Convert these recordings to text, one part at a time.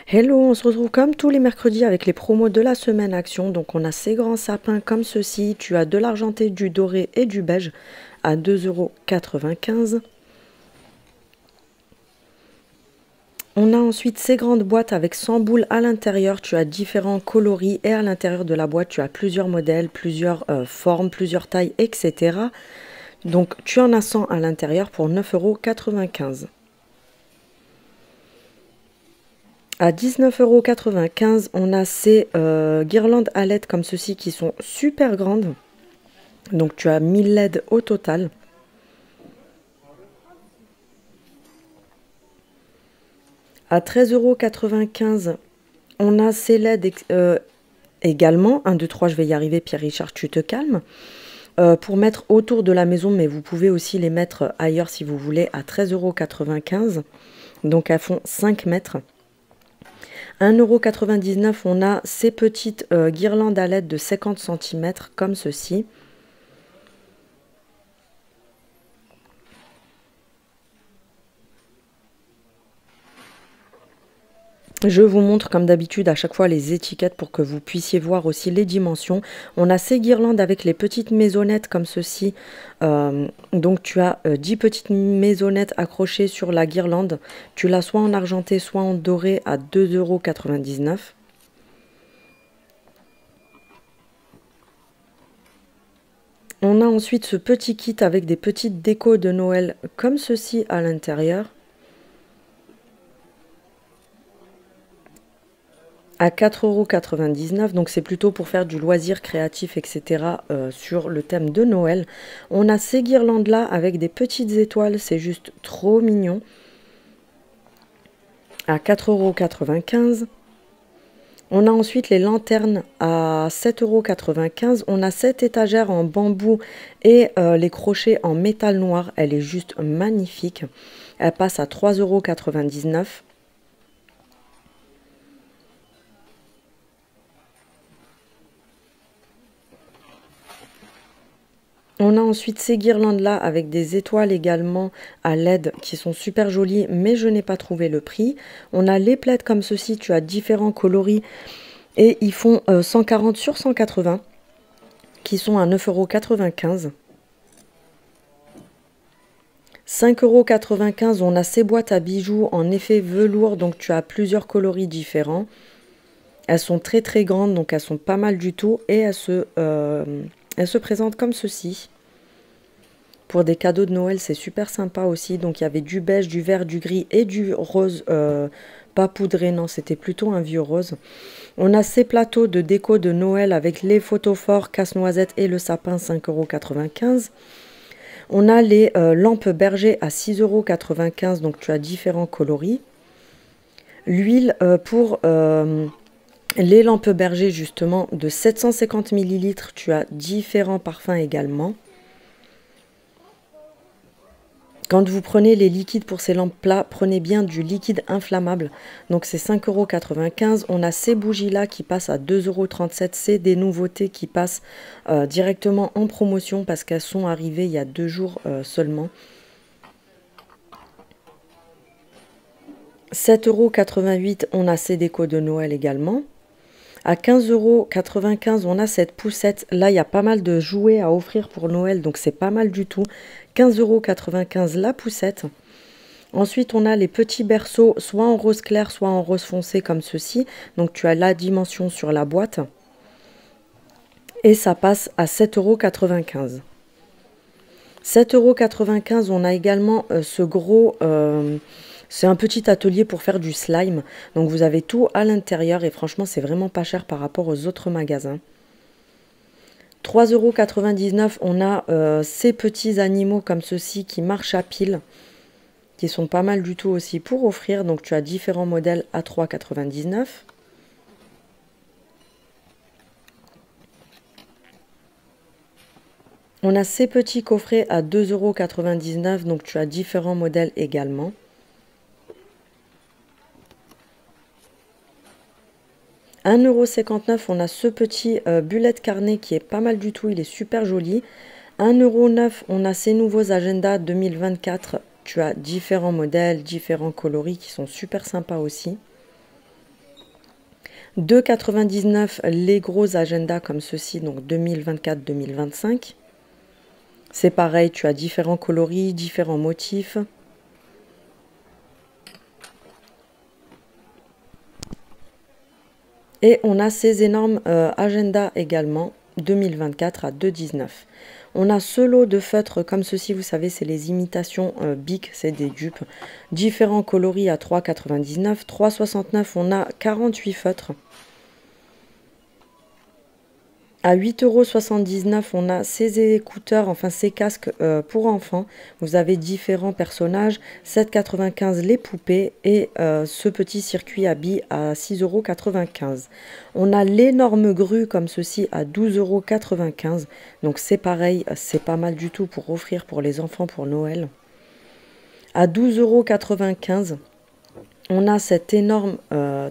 Hello, on se retrouve comme tous les mercredis avec les promos de la semaine action. Donc on a ces grands sapins comme ceci. Tu as de l'argenté, du doré et du beige à 2,95 €. On a ensuite ces grandes boîtes avec 100 boules à l'intérieur. Tu as différents coloris et à l'intérieur de la boîte, tu as plusieurs modèles, plusieurs formes, plusieurs tailles, etc. Donc tu en as 100 à l'intérieur pour 9,95 €. À 19,95 €, on a ces guirlandes à LED comme ceci qui sont super grandes. Donc tu as 1000 LED au total. À 13,95 €, on a ces LED également. 1, 2, 3, je vais y arriver, Pierre-Richard, tu te calmes. Pour mettre autour de la maison, mais vous pouvez aussi les mettre ailleurs si vous voulez, à 13,95 €. Donc elles font 5 mètres. 1,99 €, on a ces petites guirlandes à LED de 50 cm comme ceci. Je vous montre comme d'habitude à chaque fois les étiquettes pour que vous puissiez voir aussi les dimensions. On a ces guirlandes avec les petites maisonnettes comme ceci. Donc tu as 10 petites maisonnettes accrochées sur la guirlande. Tu l'as soit en argenté, soit en doré à 2,99 €. On a ensuite ce petit kit avec des petites décos de Noël comme ceci à l'intérieur. À 4,99 €, donc c'est plutôt pour faire du loisir créatif, etc. Sur le thème de Noël. On a ces guirlandes-là avec des petites étoiles, c'est juste trop mignon. À 4,95 €. On a ensuite les lanternes à 7,95 €. On a cette étagère en bambou et les crochets en métal noir. Elle est juste magnifique. Elle passe à 3,99 €. On a ensuite ces guirlandes-là avec des étoiles également à LED qui sont super jolies, mais je n'ai pas trouvé le prix. On a les plaids comme ceci, tu as différents coloris et ils font 140 sur 180 qui sont à 9,95 €. 5,95 €, on a ces boîtes à bijoux en effet velours, donc tu as plusieurs coloris différents. Elles sont très très grandes, donc elles sont pas mal du tout et elles se présentent comme ceci. Pour des cadeaux de Noël, c'est super sympa aussi. Donc il y avait du beige, du vert, du gris et du rose, pas poudré, non, c'était plutôt un vieux rose. On a ces plateaux de déco de Noël avec les photophores, casse-noisette et le sapin, 5,95 €. On a les lampes berger à 6,95 €, donc tu as différents coloris. L'huile pour les lampes berger justement de 750 ml, tu as différents parfums également. Quand vous prenez les liquides pour ces lampes-là, prenez bien du liquide inflammable. Donc c'est 5,95 €. On a ces bougies-là qui passent à 2,37 €. C'est des nouveautés qui passent directement en promotion parce qu'elles sont arrivées il y a 2 jours seulement. 7,88 €, on a ces décos de Noël également. À 15,95 €, on a cette poussette. Là, il y a pas mal de jouets à offrir pour Noël, donc c'est pas mal du tout. 15,95 € la poussette. Ensuite, on a les petits berceaux, soit en rose clair, soit en rose foncé, comme ceci. Donc, tu as la dimension sur la boîte. Et ça passe à 7,95 €. 7,95 €, on a également ce gros... c'est un petit atelier pour faire du slime. Donc vous avez tout à l'intérieur et franchement c'est vraiment pas cher par rapport aux autres magasins. 3,99 €, on a ces petits animaux comme ceci qui marchent à pile. Qui sont pas mal du tout aussi pour offrir. Donc tu as différents modèles à 3,99 €. On a ces petits coffrets à 2,99 €. Donc tu as différents modèles également. 1,59 €, on a ce petit bullet carnet qui est pas mal du tout, il est super joli. 1,09 €, on a ces nouveaux agendas 2024 Tu as différents modèles, différents coloris qui sont super sympas aussi. 2,99 les gros agendas comme ceci, donc 2024-2025. C'est pareil, tu as différents coloris, différents motifs. Et on a ces énormes agendas également, 2024 à 2,19. On a ce lot de feutres comme ceci, vous savez, c'est les imitations Bic, c'est des dupes. Différents coloris à 3,99. 3,69, on a 48 feutres. À 8,79 €, on a ces écouteurs, enfin ces casques pour enfants. Vous avez différents personnages. 7,95 € les poupées et ce petit circuit à billes à 6,95 €. On a l'énorme grue comme ceci à 12,95 €. Donc c'est pareil, c'est pas mal du tout pour offrir pour les enfants pour Noël. À 12,95 €, on a cet énorme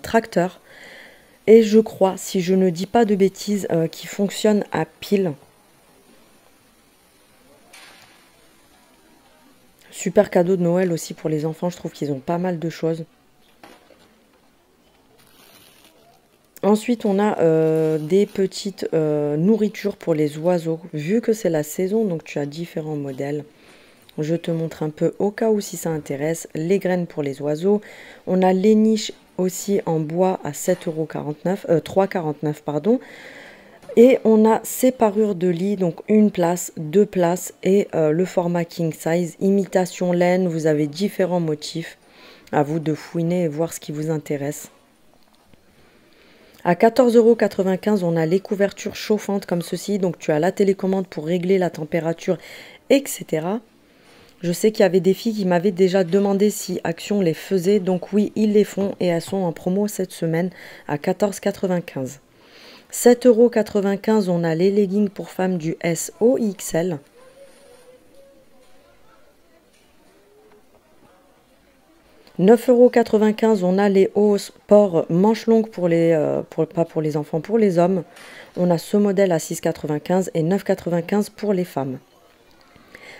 tracteur. Et je crois, si je ne dis pas de bêtises, qui fonctionne à pile. Super cadeau de Noël aussi pour les enfants, je trouve qu'ils ont pas mal de choses. Ensuite, on a des petites nourritures pour les oiseaux. Vu que c'est la saison, donc tu as différents modèles. Je te montre un peu au cas où si ça intéresse. Les graines pour les oiseaux. On a les niches aussi en bois à 3,49 €, pardon. Et on a ces parures de lit, donc une place, deux places et le format king size, imitation laine. Vous avez différents motifs. À vous de fouiner et voir ce qui vous intéresse. À 14,95 €, on a les couvertures chauffantes comme ceci. Donc tu as la télécommande pour régler la température, etc. Je sais qu'il y avait des filles qui m'avaient déjà demandé si Action les faisait. Donc oui, ils les font et elles sont en promo cette semaine à 14,95 €. 7,95 €, on a les leggings pour femmes du S au XL. « 9,95 €, on a les hauts sport manches longues pour les, pas pour les enfants, pour les hommes. On a ce modèle à 6,95 € et 9,95 € pour les femmes.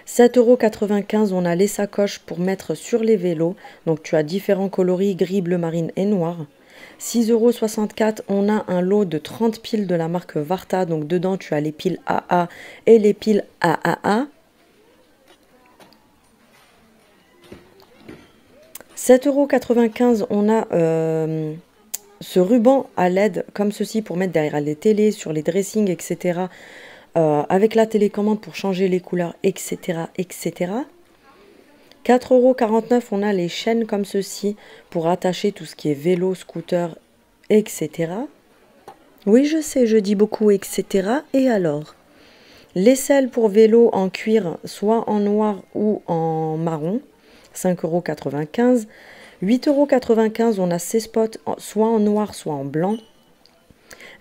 7,95 €, on a les sacoches pour mettre sur les vélos. Donc tu as différents coloris, gris, bleu marine et noir. 6,64 €, on a un lot de 30 piles de la marque Varta. Donc dedans, tu as les piles AA et les piles AAA. 7,95 €, on a ce ruban à LED comme ceci pour mettre derrière les télés, sur les dressings, etc. Avec la télécommande pour changer les couleurs, etc. etc. 4,49 €, on a les chaînes comme ceci pour attacher tout ce qui est vélo, scooter, etc. Oui, je sais, je dis beaucoup, etc. Et alors? Les selles pour vélo en cuir, soit en noir ou en marron, 5,95 €. 8,95 €, on a ces spots, soit en noir, soit en blanc.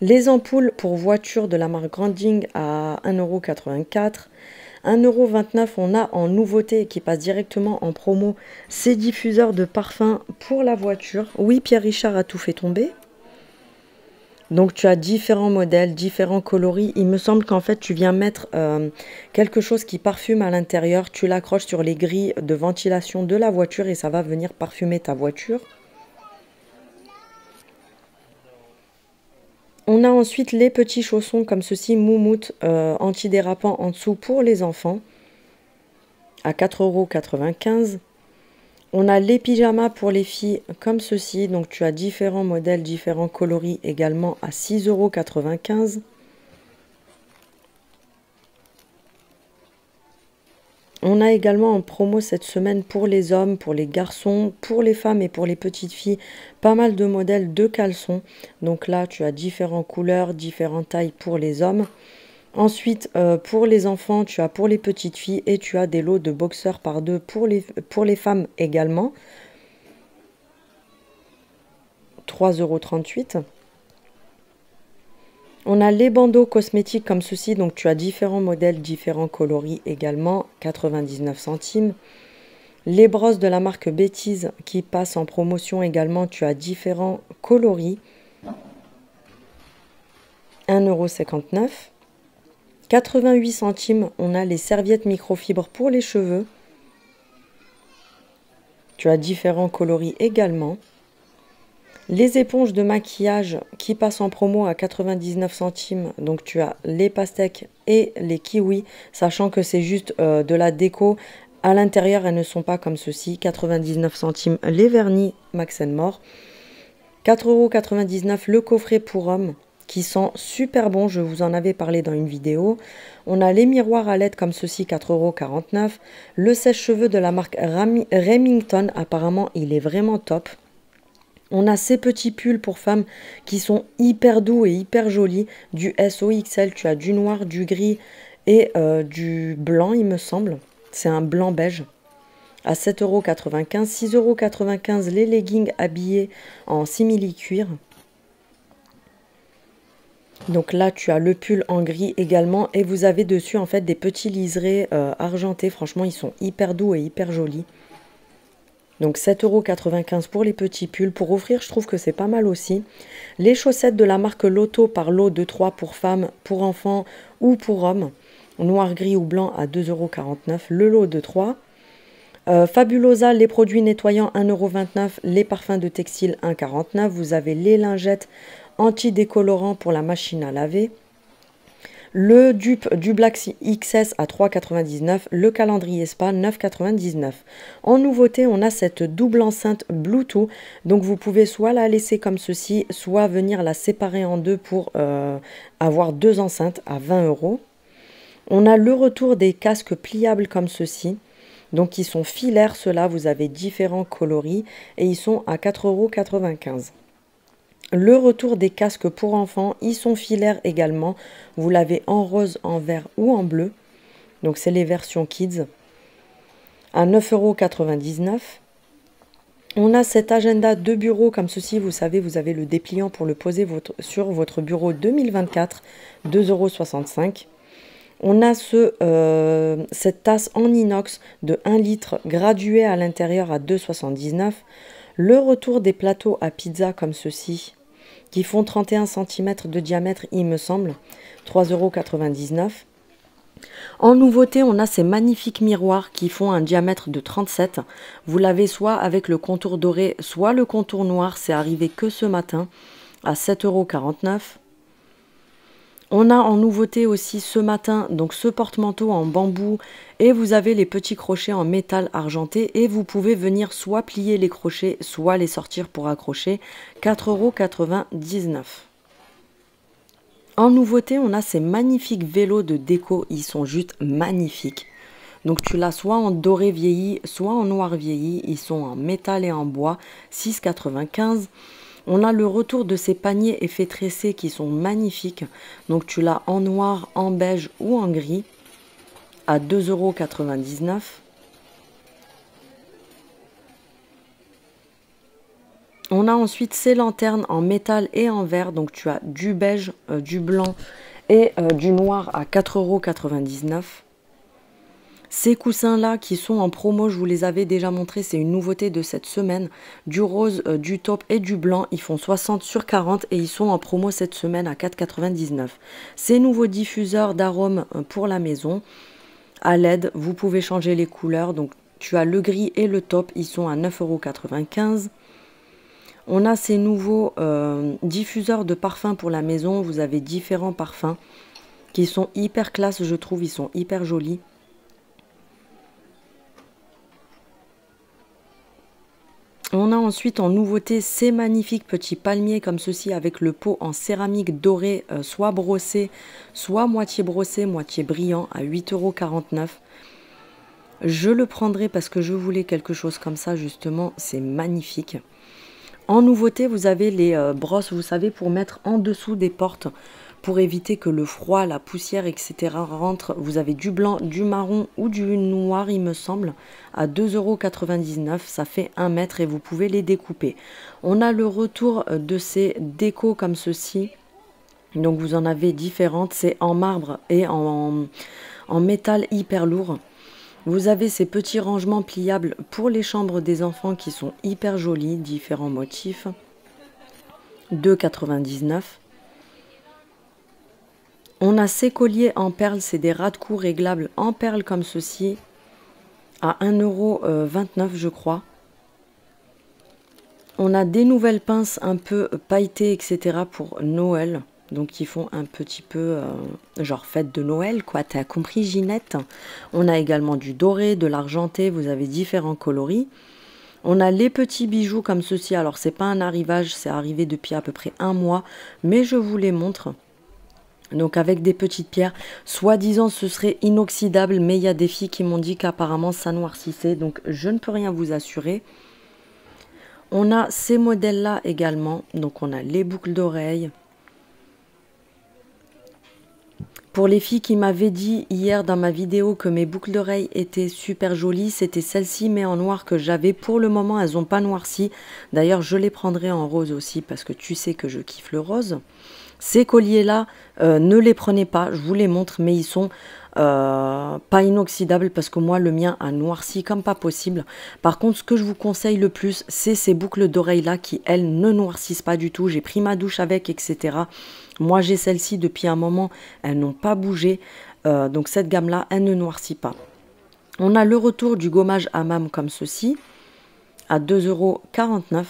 Les ampoules pour voiture de la marque Granding à 1,84 €. 1,29 €, on a en nouveauté qui passe directement en promo ces diffuseurs de parfum pour la voiture. Oui, Pierre Richard a tout fait tomber. Donc tu as différents modèles, différents coloris. Il me semble qu'en fait tu viens mettre quelque chose qui parfume à l'intérieur. Tu l'accroches sur les grilles de ventilation de la voiture et ça va venir parfumer ta voiture. On a ensuite les petits chaussons comme ceci, moumoute, antidérapant en dessous pour les enfants, à 4,95 €. On a les pyjamas pour les filles comme ceci, donc tu as différents modèles, différents coloris également à 6,95 €. On a également en promo cette semaine pour les hommes, pour les garçons, pour les femmes et pour les petites filles, pas mal de modèles de caleçons. Donc là, tu as différentes couleurs, différentes tailles pour les hommes. Ensuite, pour les enfants, tu as pour les petites filles et tu as des lots de boxers par deux pour les femmes également. 3,38 €. On a les bandeaux cosmétiques comme ceci, donc tu as différents modèles, différents coloris également, 99 centimes. Les brosses de la marque Bêtise qui passent en promotion également, tu as différents coloris, 1,59 €. 88 centimes, on a les serviettes microfibres pour les cheveux. Tu as différents coloris également. Les éponges de maquillage qui passent en promo à 99 centimes. Donc tu as les pastèques et les kiwis, sachant que c'est juste de la déco. À l'intérieur, elles ne sont pas comme ceci. 99 centimes les vernis Max More. 4,99 € le coffret pour hommes qui sent super bon. Je vous en avais parlé dans une vidéo. On a les miroirs à LED comme ceci, 4,49 €. Le sèche-cheveux de la marque Remington, apparemment il est vraiment top. On a ces petits pulls pour femmes qui sont hyper doux et hyper jolis. Du SOXL, tu as du noir, du gris et du blanc il me semble. C'est un blanc beige. À 7,95 €, 6,95 € les leggings habillés en simili-cuir. Donc là, tu as le pull en gris également et vous avez dessus en fait des petits liserés argentés. Franchement, ils sont hyper doux et hyper jolis. Donc 7,95 € pour les petits pulls. Pour offrir, je trouve que c'est pas mal aussi. Les chaussettes de la marque Lotto par lot de 3 pour femmes, pour enfants ou pour hommes. Noir, gris ou blanc à 2,49 €. Le lot de 3. Fabulosa, les produits nettoyants 1,29 €, les parfums de textile 1,49 €. Vous avez les lingettes anti-décolorants pour la machine à laver. Le dupe du Black XS à 3,99 €, le calendrier spa 9,99 €. En nouveauté, on a cette double enceinte Bluetooth. Donc vous pouvez soit la laisser comme ceci, soit venir la séparer en deux pour avoir deux enceintes à 20 €. On a le retour des casques pliables comme ceci. Donc ils sont filaires, ceux-là, vous avez différents coloris et ils sont à 4,95 €. Le retour des casques pour enfants, ils sont filaires également. Vous l'avez en rose, en vert ou en bleu. Donc c'est les versions kids. À 9,99 €. On a cet agenda de bureau comme ceci, vous savez, vous avez le dépliant pour le poser sur votre bureau 2024, 2,65 €. On a cette tasse en inox de 1 litre graduée à l'intérieur à 2,79 €. Le retour des plateaux à pizza comme ceci, qui font 31 cm de diamètre, il me semble, 3,99 €. En nouveauté, on a ces magnifiques miroirs qui font un diamètre de 37. Vous l'avez soit avec le contour doré, soit le contour noir. C'est arrivé que ce matin à 7,49 €. On a en nouveauté aussi ce matin donc ce porte-manteau en bambou et vous avez les petits crochets en métal argenté et vous pouvez venir soit plier les crochets, soit les sortir pour accrocher. 4,99 €. En nouveauté, on a ces magnifiques vélos de déco, ils sont juste magnifiques. Donc tu l'as soit en doré vieilli, soit en noir vieilli, ils sont en métal et en bois, 6,95 €. On a le retour de ces paniers effets tressés qui sont magnifiques. Donc tu l'as en noir, en beige ou en gris à 2,99 €. On a ensuite ces lanternes en métal et en verre. Donc tu as du beige, du blanc et du noir à 4,99 €. Ces coussins-là qui sont en promo, je vous les avais déjà montrés, c'est une nouveauté de cette semaine. Du rose, du taupe et du blanc, ils font 60 sur 40 et ils sont en promo cette semaine à 4,99 €. Ces nouveaux diffuseurs d'arômes pour la maison, à LED, vous pouvez changer les couleurs. Donc tu as le gris et le taupe, ils sont à 9,95 €. On a ces nouveaux diffuseurs de parfums pour la maison, vous avez différents parfums qui sont hyper classe, je trouve, ils sont hyper jolis. On a ensuite en nouveauté ces magnifiques petits palmiers comme ceci avec le pot en céramique doré, soit brossé, soit moitié brossé, moitié brillant à 8,49 €. Je le prendrai parce que je voulais quelque chose comme ça justement, c'est magnifique. En nouveauté, vous avez les brosses, vous savez, pour mettre en dessous des portes, pour éviter que le froid, la poussière, etc. rentre. Vous avez du blanc, du marron ou du noir, il me semble, à 2,99 €. Ça fait 1 mètre et vous pouvez les découper. On a le retour de ces décos comme ceci. Donc vous en avez différentes. C'est en marbre et en métal hyper lourd. Vous avez ces petits rangements pliables pour les chambres des enfants qui sont hyper jolis, différents motifs. 2,99 €. On a ces colliers en perles, c'est des ras de cou réglables en perles comme ceci, à 1,29 € je crois. On a des nouvelles pinces un peu pailletées, etc. pour Noël. Donc qui font un petit peu genre fête de Noël, quoi. T'as compris, Ginette? On a également du doré, de l'argenté. Vous avez différents coloris. On a les petits bijoux comme ceci. Alors c'est pas un arrivage, c'est arrivé depuis à peu près un mois. Mais je vous les montre. Donc avec des petites pierres, soi-disant ce serait inoxydable, mais il y a des filles qui m'ont dit qu'apparemment ça noircissait, donc je ne peux rien vous assurer. On a ces modèles-là également, donc on a les boucles d'oreilles. Pour les filles qui m'avaient dit hier dans ma vidéo que mes boucles d'oreilles étaient super jolies, c'était celles-ci mais en noir que j'avais. Pour le moment, elles n'ont pas noirci. D'ailleurs, je les prendrai en rose aussi parce que tu sais que je kiffe le rose. Ces colliers-là, ne les prenez pas, je vous les montre, mais ils sont pas inoxydables parce que moi, le mien a noirci comme pas possible. Par contre, ce que je vous conseille le plus, c'est ces boucles d'oreilles-là qui, elles, ne noircissent pas du tout. J'ai pris ma douche avec, etc. Moi, j'ai celle-ci depuis un moment, elles n'ont pas bougé. Donc cette gamme-là, elle ne noircit pas. On a le retour du gommage hammam comme ceci, à 2,49 €.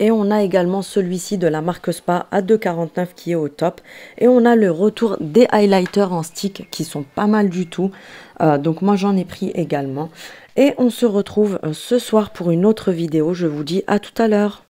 Et on a également celui-ci de la marque Spa à 2,49 € qui est au top. Et on a le retour des highlighters en stick qui sont pas mal du tout. Donc moi j'en ai pris également. Et on se retrouve ce soir pour une autre vidéo. Je vous dis à tout à l'heure.